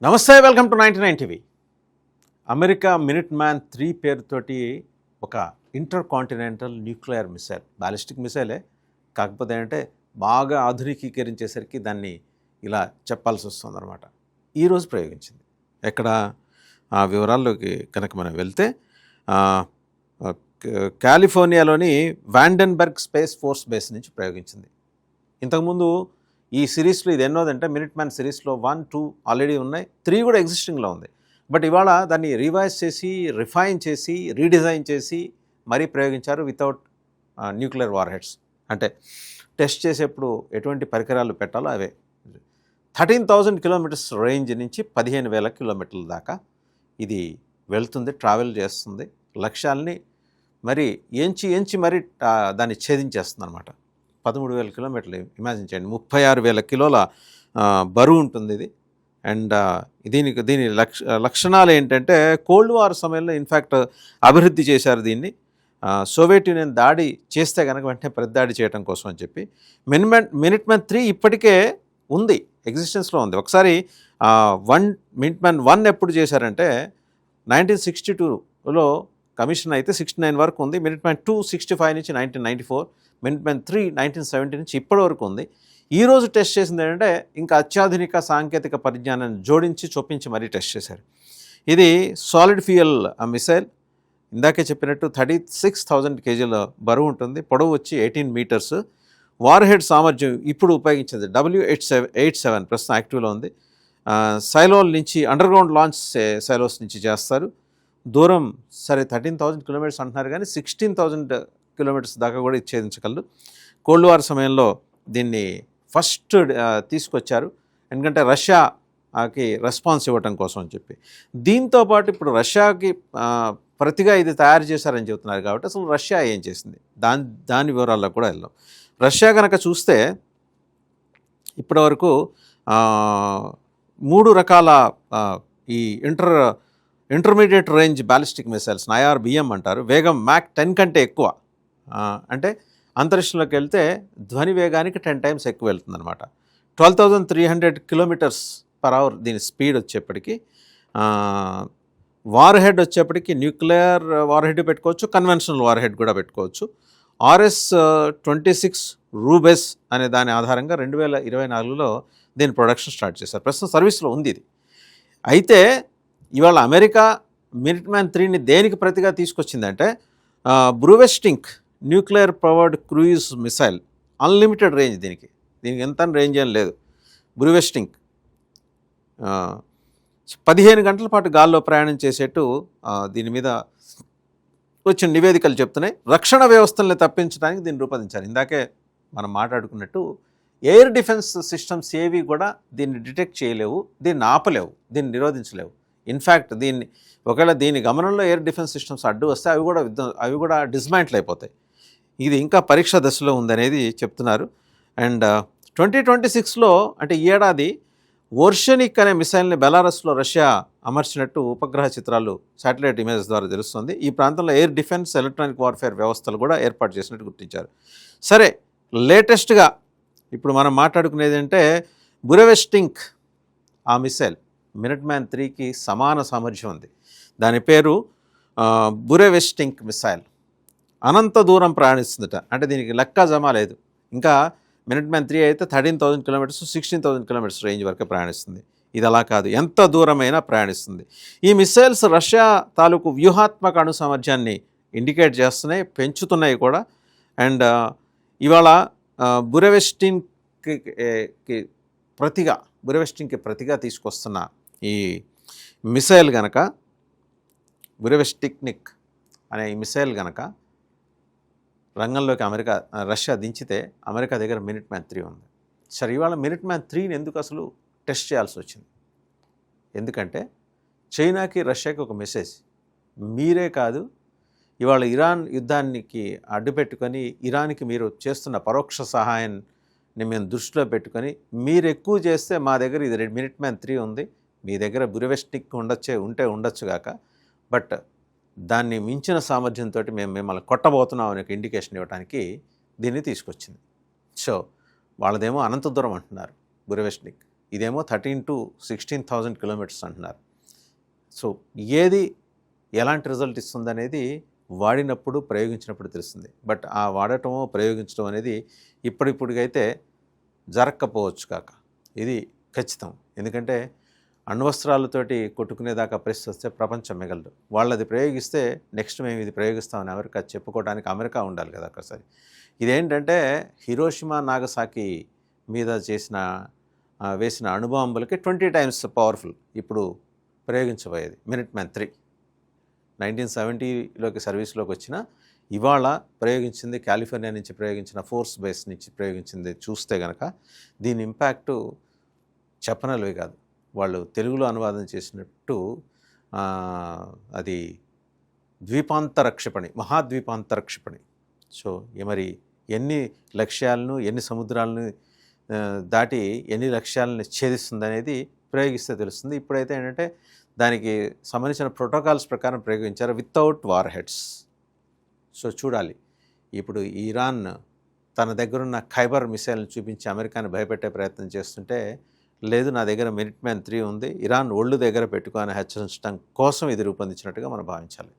నమస్తే, welcome to 99 TV. America minuteman 3 పేరుతోటి ఒక intercontinental nuclear missile, ballistic మిసైలే, కాకపోతే ఏంటంటే బాగా ఆధునికీకరించేసరికి దాన్ని ఇలా చెప్పాల్సి వస్తుందన్నమాట. ఈరోజు ప్రయోగించింది. ఎక్కడ ఆ వివరాల్లోకి కనుక మనం వెళ్తే కాలిఫోర్నియాలోని వాండెన్బర్గ్ స్పేస్ ఫోర్స్ బేస్ నుంచి ప్రయోగించింది. ఇంతకుముందు ఈ సిరీస్లో ఇది ఎన్నోదంటే మినిట్ మ్యాన్ సిరీస్లో 1, 2 ఆల్రెడీ ఉన్నాయి, 3 కూడా ఎగ్జిస్టింగ్లో ఉంది. బట్ ఇవాళ దాన్ని రివైజ్ చేసి, రిఫైన్ చేసి, రీడిజైన్ చేసి మరీ ప్రయోగించారు వితౌట్ న్యూక్లియర్ వార్ హెడ్స్. అంటే టెస్ట్ చేసేప్పుడు ఎటువంటి పరికరాలు పెట్టాలో అవే. 13,000 కిలోమీటర్స్ రేంజ్ నుంచి 15,000 కిలోమీటర్ల దాకా ఇది వెళ్తుంది, ట్రావెల్ చేస్తుంది. లక్ష్యాలని మరి ఎంచి మరి దాన్ని ఛేదించేస్తుంది అనమాట. 13,000 కిలోమీటర్లు ఇమాజిన్ చేయండి, 36,000 కిలోల బరువు ఉంటుంది ఇది. అండ్ దీని లక్షణాలు ఏంటంటే కోల్డ్ వార్ సమయంలో ఇన్ఫ్యాక్ట్ అభివృద్ధి చేశారు దీన్ని. సోవియట్ యూనియన్ దాడి చేస్తే కనుక వెంటనే ప్రతిదాడి చేయడం కోసం అని చెప్పి. మినిట్ మ్యాన్ 3 ఇప్పటికే ఉంది, ఎగ్జిస్టెన్స్లో ఉంది. ఒకసారి మినిట్ మ్యాన్ 1 ఎప్పుడు చేశారంటే 1962లో కమిషన్ అయితే 69 వరకు ఉంది. మినిట్ మ్యాన్ 2 65 నుంచి 1994, మినిట్ మ్యాన్ 3 1970 నుంచి ఇప్పటి వరకు ఉంది. ఈరోజు టెస్ట్ చేసింది ఏంటంటే ఇంకా అత్యాధునిక సాంకేతిక పరిజ్ఞానాన్ని జోడించి చొప్పించి మరీ టెస్ట్ చేశారు. ఇది సాలిడ్ ఫ్యూయల్ మిసైల్. ఇందాకే చెప్పినట్టు 36,000 కేజీల బరువు ఉంటుంది, పొడవు వచ్చి 18 మీటర్స్. వార్ హెడ్ సామర్థ్యం ఇప్పుడు ఉపయోగించేది W87 ప్రస్తుతం యాక్టివ్లో ఉంది. సైలోల్ నుంచి అండర్గ్రౌండ్ లాంచ్ సైలోస్ నుంచి చేస్తారు. దూరం సరే 13,000 కిలోమీటర్స్ అంటున్నారు, కానీ 16,000 కిలోమీటర్స్ దాకా కూడా ఛేదించగలరు. కోల్డ్ వార్ సమయంలో దీన్ని ఫస్ట్ తీసుకొచ్చారు, ఎందుకంటే రష్యాకి రెస్పాన్స్ ఇవ్వటం కోసం అని చెప్పి. దీంతోపాటు ఇప్పుడు రష్యాకి ప్రతిగా ఇది తయారు చేశారని చెబుతున్నారు కాబట్టి అసలు రష్యా ఏం చేసింది దాని వివరాల్లో కూడా వెళ్దాం. రష్యా కనుక చూస్తే ఇప్పటివరకు 3 రకాల ఈ intermediate range ballistic missiles, IRBM అంటారు. వేగం మ్యాక్ 10 కంటే ఎక్కువ, అంటే అంతరిక్షంలోకి వెళ్తే ధ్వని వేగానికి 10 టైమ్స్ ఎక్కువ వెళ్తుంది అనమాట. 12,300 కిలోమీటర్స్ పర్ అవర్ దీని స్పీడ్ వచ్చేప్పటికి. వార్ హెడ్ వచ్చేప్పటికి న్యూక్లియర్ వార్ హెడ్ పెట్టుకోవచ్చు, కన్వెన్షనల్ వార్ హెడ్ కూడా పెట్టుకోవచ్చు. RS-26 రూబెస్ అనే దాని ఆధారంగా 2024లో దీని ప్రొడక్షన్ స్టార్ట్ చేశారు. ప్రస్తుతం సర్వీస్లో ఉంది ఇది. అయితే ఇవాళ అమెరికా మినిట్ మ్యాన్ 3ని దేనికి ప్రతిగా తీసుకొచ్చిందంటే Burevestnik nuclear powered cruise missile, unlimited range. దీనికి ఎంత రేంజ్ ఏం లేదు. బ్రూవెస్టింక్ 15 గంటల పాటు గాల్లో ప్రయాణం చేసేట్టు దీని మీద వచ్చిన నివేదికలు చెప్తున్నాయి. రక్షణ వ్యవస్థల్ని తప్పించడానికి దీన్ని రూపొందించారు. ఇందాకే మనం మాట్లాడుకున్నట్టు ఎయిర్ డిఫెన్స్ సిస్టమ్స్ ఏవి కూడా దీన్ని డిటెక్ట్ చేయలేవు, దీన్ని ఆపలేవు, దీన్ని నిరోధించలేవు. ఇన్ఫ్యాక్ట్ ఒకవేళ దీని గమనంలో ఎయిర్ డిఫెన్స్ సిస్టమ్స్ అడ్డు వస్తే అవి కూడా డిస్మాంటిల్ అయిపోతాయి. ఇది ఇంకా పరీక్ష దశలో ఉందనేది చెప్తున్నారు. అండ్ 2026లో అంటే ఈ ఏడాది ఓర్షనిక్ అనే మిసైల్ని బెలారస్లో రష్యా అమర్చినట్టు ఉపగ్రహ చిత్రాలు, శాటిలైట్ ఇమేజెస్ ద్వారా తెలుస్తుంది. ఈ ప్రాంతంలో ఎయిర్ డిఫెన్స్, ఎలక్ట్రానిక్ వార్ఫేర్ వ్యవస్థలు కూడా ఏర్పాటు చేసినట్టు గుర్తించారు. సరే, లేటెస్ట్గా ఇప్పుడు మనం మాట్లాడుకునేది అంటే బురెవెస్టింక్. ఆ మిసైల్ మినిట్ మ్యాన్ 3కి సమాన సామర్థ్యం ఉంది. దాని పేరు బురెవెస్టింక్ మిసైల్. అనంత దూరం ప్రయాణిస్తుందట, అంటే దీనికి లెక్క జమా లేదు. ఇంకా మినిట్ మ్యాన్ 3 అయితే 13,000 కిలోమీటర్స్, 16,000 కిలోమీటర్స్ రేంజ్ వరకు ప్రయాణిస్తుంది. ఇది అలా కాదు, ఎంత దూరమైనా ప్రయాణిస్తుంది. ఈ మిసైల్స్ రష్యా తాలూకు వ్యూహాత్మక అణు సామర్థ్యాన్ని ఇండికేట్ చేస్తున్నాయి, పెంచుతున్నాయి కూడా. అండ్ ఇవాళ బురెవెస్టింగ్కి ప్రతిగా తీసుకొస్తున్న ఈ మిసైల్ గనక, బురెవెస్టిక్నిక్ అనే ఈ మిసైల్ గనక రంగంలోకి రష్యా దించితే అమెరికా దగ్గర మినిట్ మ్యాన్ 3 ఉంది. సరే, ఇవాళ మినిట్ మ్యాన్ 3ని ఎందుకు అసలు టెస్ట్ చేయాల్సి వచ్చింది? ఎందుకంటే చైనాకి, రష్యాకి ఒక మెసేజ్. మీరే కాదు, ఇవాళ ఇరాన్ యుద్ధానికి అడ్డుపెట్టుకొని ఇరాన్కి మీరు చేస్తున్న పరోక్ష సహాయాన్ని మేము దృష్టిలో పెట్టుకొని మీరు ఎక్కువ చేస్తే మా దగ్గర ఇది మినిట్ మ్యాన్ 3 ఉంది, మీ దగ్గర బురెవెస్టిక్ ఉండొచ్చు కాక, బట్ దాన్ని మించిన సామర్థ్యంతో మేము మిమ్మల్ని కొట్టబోతున్నాం అనే ఇండికేషన్ ఇవ్వడానికి దీన్ని తీసుకొచ్చింది. సో వాళ్ళదేమో అనంత దూరం అంటున్నారు బురెవెస్టిక్, ఇదేమో 13,000 to 16,000 కిలోమీటర్స్ అంటున్నారు. సో ఏది ఎలాంటి రిజల్ట్ ఇస్తుందనేది వాడినప్పుడు ప్రయోగించినప్పుడు తెలుస్తుంది. బట్ ఆ వాడటమో ప్రయోగించడం అనేది ఇప్పటికైతే జరగకపోవచ్చు కాక ఇది ఖచ్చితం. ఎందుకంటే అణ్వస్త్రాలతోటి కొట్టుకునేదాకా పరిస్థితి వస్తే ప్రపంచం మిగలదు. వాళ్ళది ప్రయోగిస్తే నెక్స్ట్ మేము ఇది ప్రయోగిస్తామని అమెరికా చెప్పుకోవడానికి అమెరికా ఉండాలి కదా ఒకసారి. ఇదేంటంటే హిరోషిమా నాగసాకి మీద వేసిన అణుబాంబులకి 20 times పవర్ఫుల్ ఇప్పుడు ప్రయోగించబోయేది మినిట్మ్యాన్ 3. 1970లోకి సర్వీస్లోకి వచ్చిన ఇవాళ ప్రయోగించింది కాలిఫోర్నియా నుంచి ప్రయోగించిన ఫోర్స్ బేస్ నుంచి ప్రయోగించింది చూస్తే కనుక దీని ఇంపాక్టు చెప్పనలవి కాదు. వాళ్ళు తెలుగులో అనువాదం చేసినట్టు అది ద్వీపాంతర క్షిపణి, మహాద్వీపాంతర క్షిపణి. సో మరి ఎన్ని లక్ష్యాలను ఎన్ని సముద్రాలను దాటి ఎన్ని లక్ష్యాలను ఛేదిస్తుంది ప్రయోగిస్తే తెలుస్తుంది. ఇప్పుడైతే ఏంటంటే దానికి సంబంధించిన ప్రోటోకాల్స్ ప్రకారం ప్రయోగించారు వితౌట్ వార్ హెడ్స్. సో చూడాలి. ఇప్పుడు ఇరాన్ తన దగ్గరున్న ఖైబర్ మిసైల్ని చూపించి అమెరికాని భయపెట్టే ప్రయత్నం చేస్తుంటే, లేదు నా దగ్గర మినిట్మ్యాన్ 3 ఉంది, ఇరాన్ ఒళ్ళు దగ్గర పెట్టుకొని హెచ్చరించడం కోసం ఇది రూపొందించినట్టుగా మనం భావించాలి.